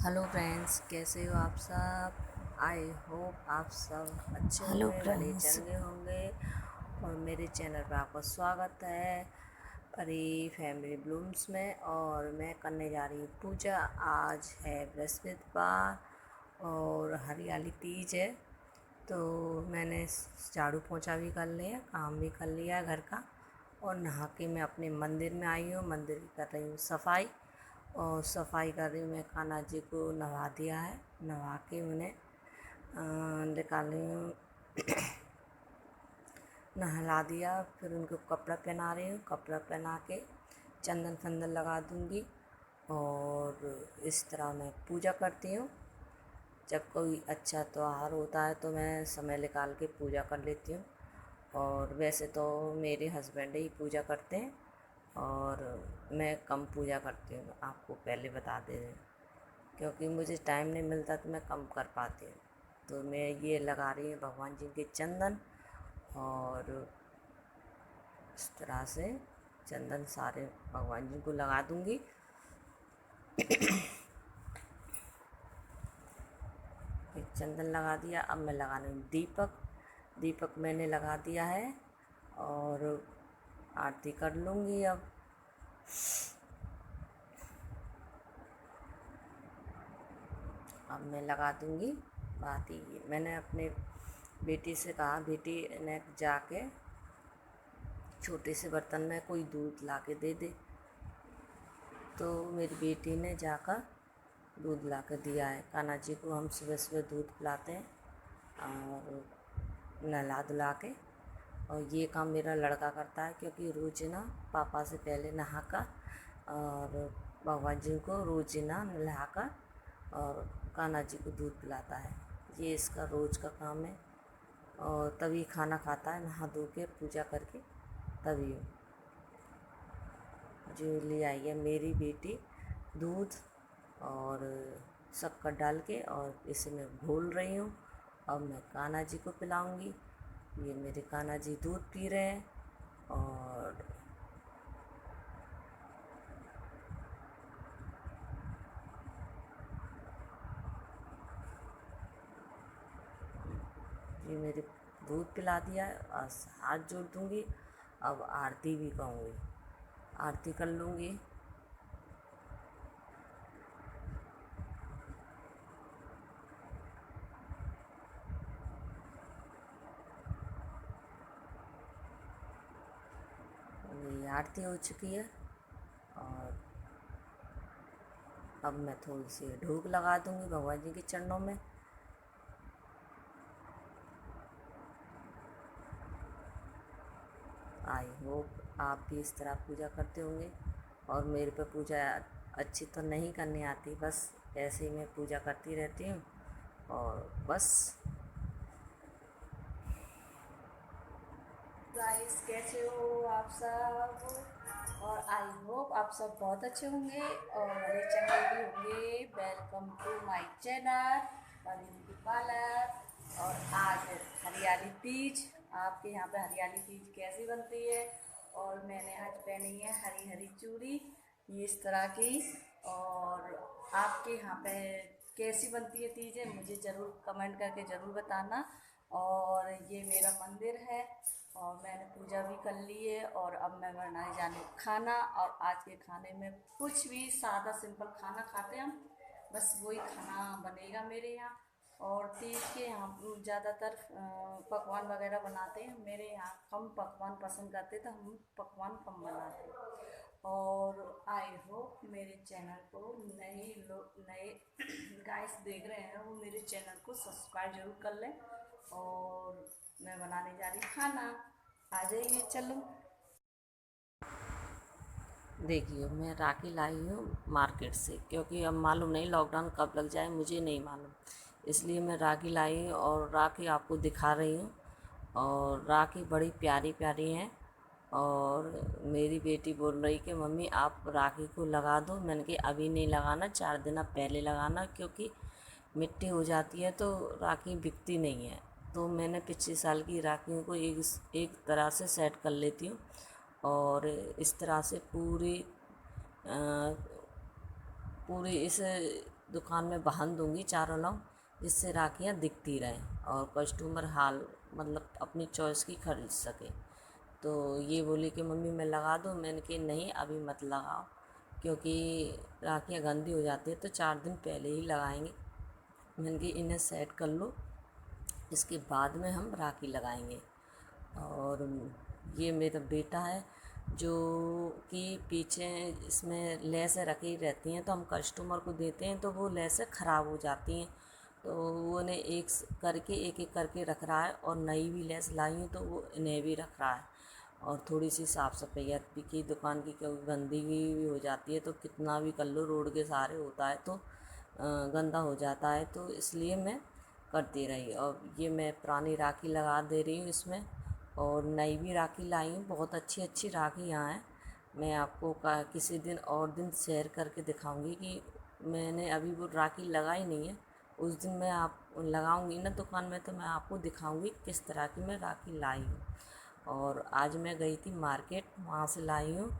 Hello friends, कैसे हो आप सब। आई होप आप सब अच्छे हेलो होंगे, भले फ्रेंड्स। चंगे होंगे। और मेरे चैनल पर आपका स्वागत है परी फैमिली ब्लूम्स में। और मैं करने जा रही हूँ पूजा। आज है बृहस्पतिवार और हरियाली तीज है। तो मैंने झाड़ू पोछा भी कर लिया, काम भी कर लिया घर का। और नहा के मैं अपने मंदिर में आई हूँ, मंदिर की कर रही हूँ सफाई। और सफाई कर रही हूँ, मैं कान्हा जी को नहा दिया है, नहा के उन्हें निकाल रही हूँ, नहला दिया। फिर उनको कपड़ा पहना रही हूँ, कपड़ा पहना के चंदन फंदन लगा दूँगी। और इस तरह मैं पूजा करती हूँ। जब कोई अच्छा त्यौहार होता है तो मैं समय निकाल के पूजा कर लेती हूँ। और वैसे तो मेरे हस्बैंड ही पूजा करते हैं और मैं कम पूजा करती हूँ, आपको पहले बता दे रही हूँ, क्योंकि मुझे टाइम नहीं मिलता तो मैं कम कर पाती हूँ। तो मैं ये लगा रही हूँ भगवान जी के चंदन। और इस तरह से चंदन सारे भगवान जी को लगा दूँगी। एक चंदन लगा दिया, अब मैं लगा रही हूँ दीपक। दीपक मैंने लगा दिया है और आरती कर लूँगी। अब मैं लगा दूँगी। बात ये, मैंने अपने बेटी से कहा, बेटी ने जाके छोटे से बर्तन में कोई दूध ला के दे दे। तो मेरी बेटी ने जाकर दूध ला कर दिया है। कान्हा जी को हम सुबह सुबह दूध पिलाते हैं और नहला धुला के। और ये काम मेरा लड़का करता है, क्योंकि रोज़ ना पापा से पहले नहाकर और भगवान जी को रोज़ ना नहाकर और कान्हा जी को दूध पिलाता है। ये इसका रोज़ का काम है। और तभी खाना खाता है, नहा धो के पूजा करके तभी। जो ले आई है मेरी बेटी दूध और शक्कर डाल के, और इसे मैं घोल रही हूँ। अब मैं कान्हा जी को पिलाऊंगी। ये मेरे कान्हा जी दूध पी रहे हैं। और ये मेरे दूध पिला दिया है। और हाथ जोड़ दूँगी। अब आरती भी कहूँगी, आरती कर लूँगी। आरती हो चुकी है और अब मैं थोड़ी सी धूप लगा दूँगी भगवान जी के चरणों में। आई होप आप भी इस तरह पूजा करते होंगे। और मेरे पे पूजा अच्छी तो नहीं करनी आती, बस ऐसे ही मैं पूजा करती रहती हूँ और बस। गाइस कैसे हो आप सब, और आई होप आप सब बहुत अच्छे होंगे और मेरे चैनल भी होंगे। Welcome to my channel beauty parlour. और आज हरियाली तीज, आपके यहाँ पे हरियाली तीज कैसी बनती है। और मैंने आज पहनी है हरी हरी चूड़ी ये इस तरह की। और आपके यहाँ पे कैसी बनती है तीज मुझे ज़रूर कमेंट करके ज़रूर बताना। और ये मेरा मंदिर है और मैंने पूजा भी कर ली है और अब मैं बनाने जाने खाना। और आज के खाने में कुछ भी सादा सिंपल खाना खाते हैं हम, बस वही खाना बनेगा मेरे यहाँ। और तीज के यहाँ ज़्यादातर पकवान वगैरह बनाते हैं, मेरे यहाँ कम पकवान पसंद करते तो हम पकवान कम बनाते हैं। और आई होप मेरे चैनल को नए लोग नए गाइस देख रहे हैं वो मेरे चैनल को सब्सक्राइब जरूर कर लें। और मैं बनाने जा रही खाना, आ जाइए चलो। देखिए मैं राखी लाई हूँ मार्केट से, क्योंकि अब मालूम नहीं लॉकडाउन कब लग जाए, मुझे नहीं मालूम, इसलिए मैं राखी लाई हूँ और राखी आपको दिखा रही हूँ। और राखी बड़ी प्यारी प्यारी हैं। और मेरी बेटी बोल रही कि मम्मी आप राखी को लगा दो। मैंने कहा अभी नहीं लगाना, 4 दिन पहले लगाना, क्योंकि मिट्टी हो जाती है तो राखी बिकती नहीं है। तो मैंने पिछले साल की राखियों को एक तरह से सेट कर लेती हूँ और इस तरह से पूरी इस दुकान में बहान दूँगी चारों नाव, जिससे राखियाँ दिखती रहें और कस्टमर मतलब अपनी चॉइस की खरीद सके। तो ये बोली कि मम्मी मैं लगा दूँ। मैंने कहा नहीं अभी मत लगाओ, क्योंकि राखियाँ गंदी हो जाती है तो 4 दिन पहले ही लगाएंगे। मैंने कहा इन्हें सेट कर लो, इसके बाद में हम राखी लगाएंगे। और ये मेरा बेटा है जो कि पीछे इसमें लेसें रखी रहती हैं, तो हम कस्टमर को देते हैं तो वो लेसें ख़राब हो जाती हैं, तो वो ने एक एक करके रख रहा है। और नई भी लेस लाई हूँ तो वो इन्हें भी रख रहा है। और थोड़ी सी साफ़ सफाई की दुकान की, क्योंकि गंदगी भी हो जाती है तो कितना भी कर लो रोड के सहारे होता है तो गंदा हो जाता है, तो इसलिए मैं करती रही। और ये मैं पुरानी राखी लगा दे रही हूँ इसमें, और नई भी राखी लाई हूँ। बहुत अच्छी अच्छी राखी यहाँ है, मैं आपको किसी दिन और दिन शेयर करके दिखाऊंगी कि मैंने अभी वो राखी लगाई नहीं है। उस दिन मैं आप लगाऊंगी ना दुकान में तो मैं आपको दिखाऊंगी किस तरह की मैं राखी लाई हूँ। और आज मैं गई थी मार्केट, वहाँ से लाई हूँ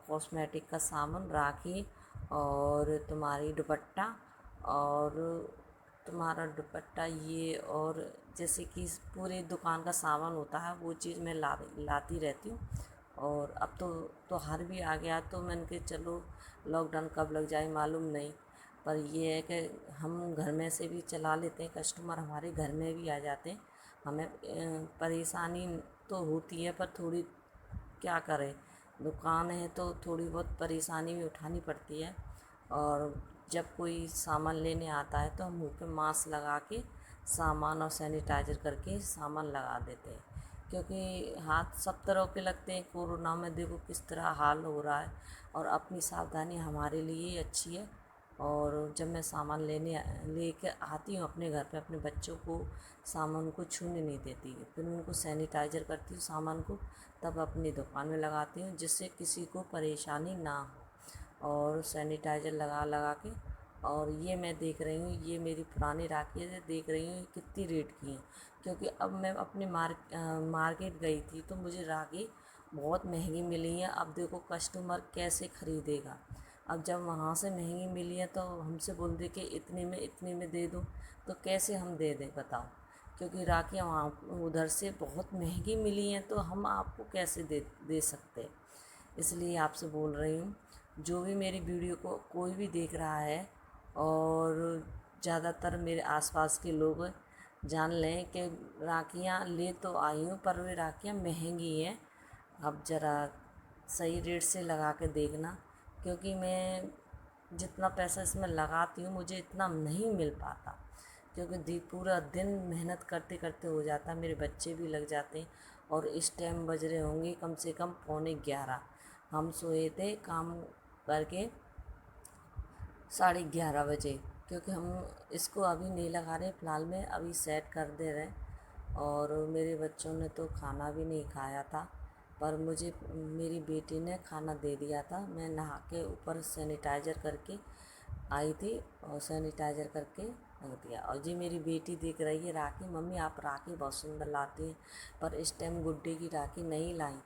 कॉस्मेटिक का सामान, राखी और तुम्हारी दुपट्टा और तुम्हारा दुपट्टा ये, और जैसे कि पूरी दुकान का सामान होता है वो चीज़ मैं लाती रहती हूँ। और अब तो हर भी आ गया, तो मैंने कहा चलो लॉकडाउन कब लग जाए मालूम नहीं, पर ये है कि हम घर में से भी चला लेते हैं, कस्टमर हमारे घर में भी आ जाते हैं। हमें परेशानी तो होती है, पर थोड़ी क्या करें, दुकान है तो थोड़ी बहुत परेशानी भी उठानी पड़ती है। और जब कोई सामान लेने आता है तो हम मुँह पे मास्क लगा के सामान और सैनिटाइज़र करके सामान लगा देते हैं, क्योंकि हाथ सब तरह के लगते हैं। कोरोना में देखो किस तरह हाल हो रहा है, और अपनी सावधानी हमारे लिए ही अच्छी है। और जब मैं सामान लेके आती हूँ अपने घर पे, अपने बच्चों को सामान को छूने नहीं देती, फिर उनको सैनिटाइज़र करती हूँ सामान को, तब अपनी दुकान में लगाती हूँ, जिससे किसी को परेशानी ना हो। और सैनिटाइज़र लगा लगा के, और ये मैं देख रही हूँ, ये मेरी पुरानी राखी है, देख रही हूँ कितनी रेट की है। क्योंकि अब मैं अपनी मार्केट गई थी तो मुझे राखी बहुत महंगी मिली है। अब देखो कस्टमर कैसे ख़रीदेगा, अब जब वहाँ से महंगी मिली है तो हमसे बोल दे कि इतने में दे दो, तो कैसे हम दे दें बताओ। क्योंकि राखियाँ वहाँ उधर से बहुत महंगी मिली हैं तो हम आपको कैसे दे सकते। इसलिए आपसे बोल रही हूँ, जो भी मेरी वीडियो को कोई भी देख रहा है, और ज़्यादातर मेरे आसपास के लोग जान लें कि राखियाँ ले तो आई हूँ पर वे राखियाँ महंगी हैं। अब ज़रा सही रेट से लगा के देखना, क्योंकि मैं जितना पैसा इसमें लगाती हूँ मुझे इतना नहीं मिल पाता, क्योंकि पूरा दिन मेहनत करते करते हो जाता है, मेरे बच्चे भी लग जाते हैं। और इस टाइम बज रहे होंगे कम से कम 11:45। हम सोए थे काम करके 11:30 बजे, क्योंकि हम इसको अभी नहीं लगा रहे, फ़िलहाल में अभी सेट कर दे रहे हैं। और मेरे बच्चों ने तो खाना भी नहीं खाया था, पर मुझे मेरी बेटी ने खाना दे दिया था। मैं नहा के ऊपर सैनिटाइज़र करके आई थी और सैनिटाइज़र करके रख दिया। और जी मेरी बेटी देख रही है राखी, मम्मी आप राखी बहुत सुंदर लाती हैं, पर इस टाइम गुड्डे की राखी नहीं लाई।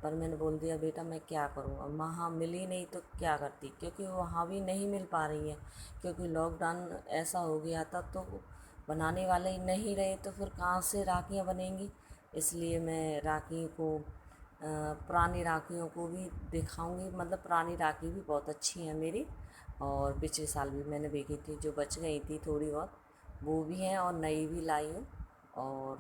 पर मैंने बोल दिया बेटा मैं क्या करूँ, अब वहाँ मिली नहीं तो क्या करती, क्योंकि वहाँ भी नहीं मिल पा रही है, क्योंकि लॉकडाउन ऐसा हो गया था तो बनाने वाले ही नहीं रहे, तो फिर कहाँ से राखियाँ बनेंगी। इसलिए मैं राखी को पुरानी राखियों को भी दिखाऊंगी, मतलब पुरानी राखी भी बहुत अच्छी है मेरी। और पिछले साल भी मैंने देखी थी, जो बच गई थी थोड़ी बहुत वो भी हैं, और नई भी लाई हूँ। और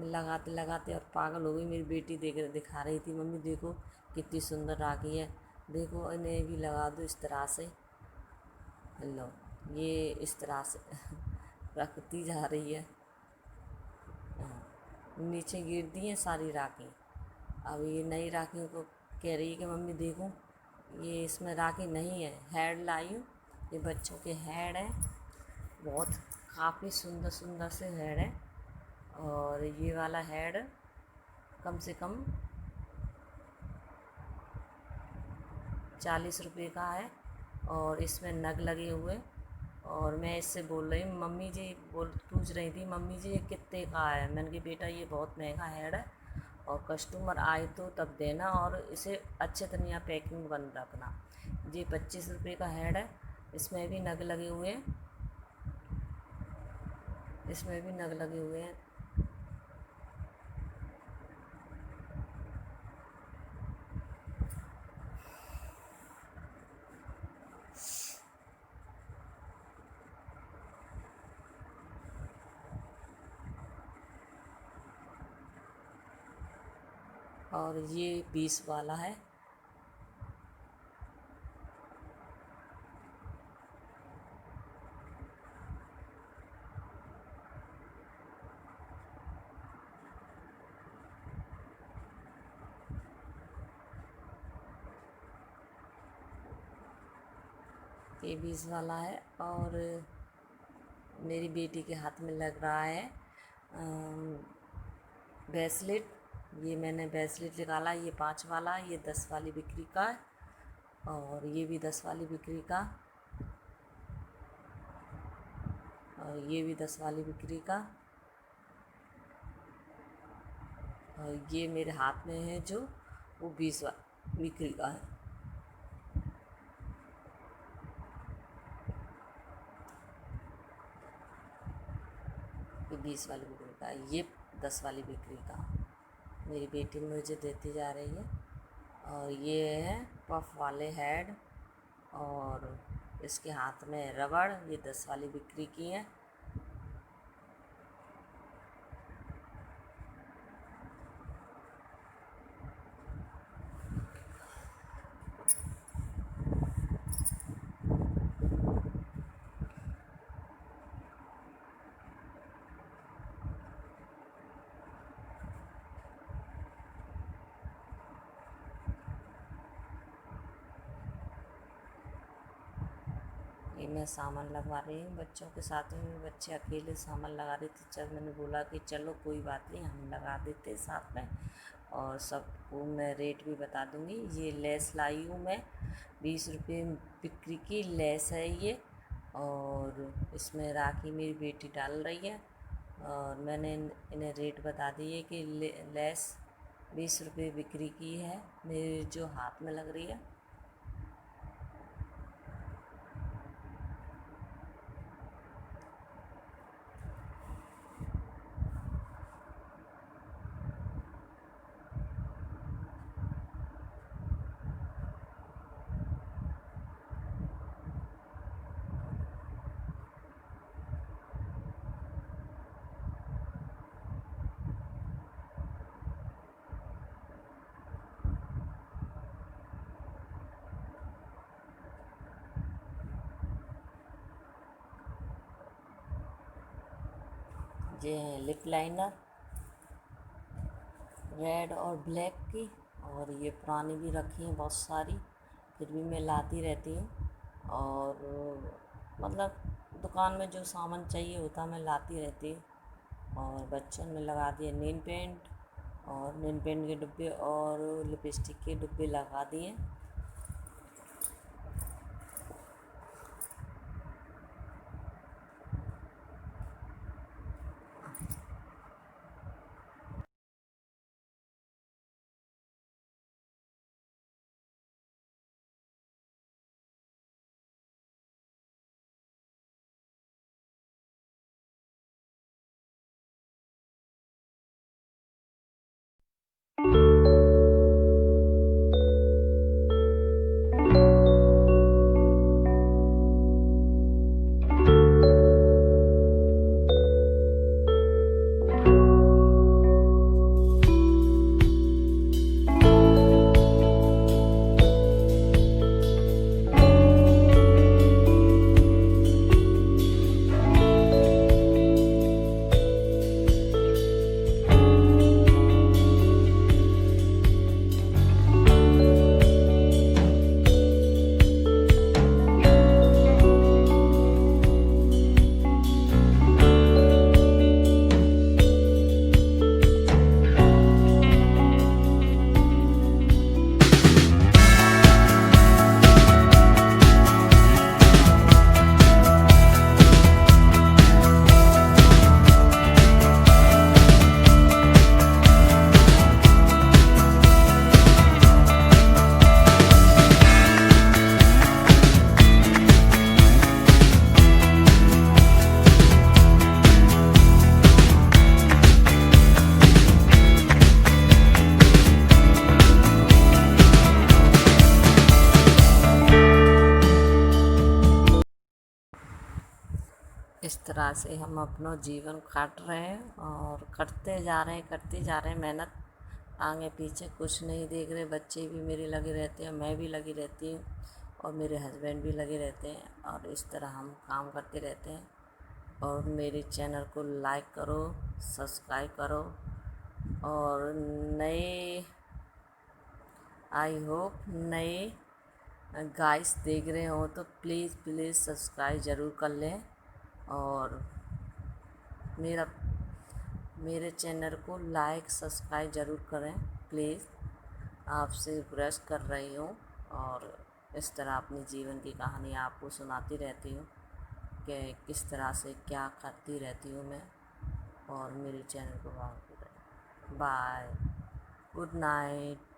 लगाते लगाते और पागल हो गई, मेरी बेटी दिखा रही थी मम्मी देखो कितनी सुंदर राखी है, देखो इन्हें भी लगा दो इस तरह से। लो ये इस तरह से रखती जा रही है। नीचे गिर दी है सारी राखी। अब ये नई राखियों को कह रही है कि मम्मी देखो ये इसमें राखी नहीं है, हेड लाई हूँ, ये बच्चों के हेड है, बहुत काफ़ी सुंदर सुंदर से हेड है। और ये वाला हेड कम से कम 40 रुपये का है, और इसमें नग लगे हुए। और मैं इससे बोल रही हूँ मम्मी जी, पूछ रही थी मम्मी जी ये कितने का है। मैंने कहा बेटा ये बहुत महंगा हेड है, और कस्टमर आए तो तब देना, और इसे अच्छे तरह पैकिंग बन रखना। ये 25 रुपये का हेड है, इसमें भी नग लगे हुए हैं, इसमें भी नग लगे हुए हैं। और ये 20 वाला है। ये 20 वाला है। और मेरी बेटी के हाथ में लग रहा है ब्रेसलेट। ये मैंने ब्रेसलेट निकाला, ये 5 वाला, ये 10 वाली बिक्री का है, और ये भी 10 वाली बिक्री का, और ये भी 10 वाली बिक्री का। और ये मेरे हाथ में है जो वो 20 बिक्री का है। ये 20 वाली बिक्री का, ये 10 वाली बिक्री का। मेरी बेटी मुझे देती जा रही है। और ये है पफ वाले हेड, और इसके हाथ में रबड़, ये 10 वाली बिक्री की है। ये मैं सामान लगवा रही हूँ बच्चों के साथ में, बच्चे अकेले सामान लगा रहे थे, चल मैंने बोला कि चलो कोई बात नहीं हम लगा देते साथ में। और सबको मैं रेट भी बता दूँगी। ये लेस लाई हूँ मैं, 20 रुपये बिक्री की लेस है ये। और इसमें राखी मेरी बेटी डाल रही है, और मैंने इन्हें रेट बता दिए कि लेस 20 रुपये बिक्री की है मेरे जो हाथ में लग रही है। ये है लिप लाइनर रेड और ब्लैक की, और ये पुरानी भी रखी हैं बहुत सारी, फिर भी मैं लाती रहती हूँ। और मतलब दुकान में जो सामान चाहिए होता मैं लाती रहती हूँ। और बच्चों ने लगा दिए नेल पेंट, और नेल पेंट के डिब्बे और लिपस्टिक के डिब्बे लगा दिए। इस तरह से हम अपना जीवन काट रहे हैं और करते जा रहे हैं मेहनत। आगे पीछे कुछ नहीं देख रहे, बच्चे भी मेरे लगे रहते हैं, मैं भी लगी रहती हूँ, और मेरे हस्बैंड भी लगे रहते हैं, और इस तरह हम काम करते रहते हैं। और मेरे चैनल को लाइक करो, सब्सक्राइब करो, और नए आई होप नए गाइस देख रहे हो तो प्लीज़ सब्सक्राइब ज़रूर कर लें। और मेरे चैनल को लाइक सब्सक्राइब ज़रूर करें प्लीज़। आपसे रिक्वेस्ट कर रही हूँ, और इस तरह अपनी जीवन की कहानी आपको सुनाती रहती हूँ कि किस तरह से क्या करती रहती हूँ मैं। और मेरे चैनल को बाय, गुड नाइट।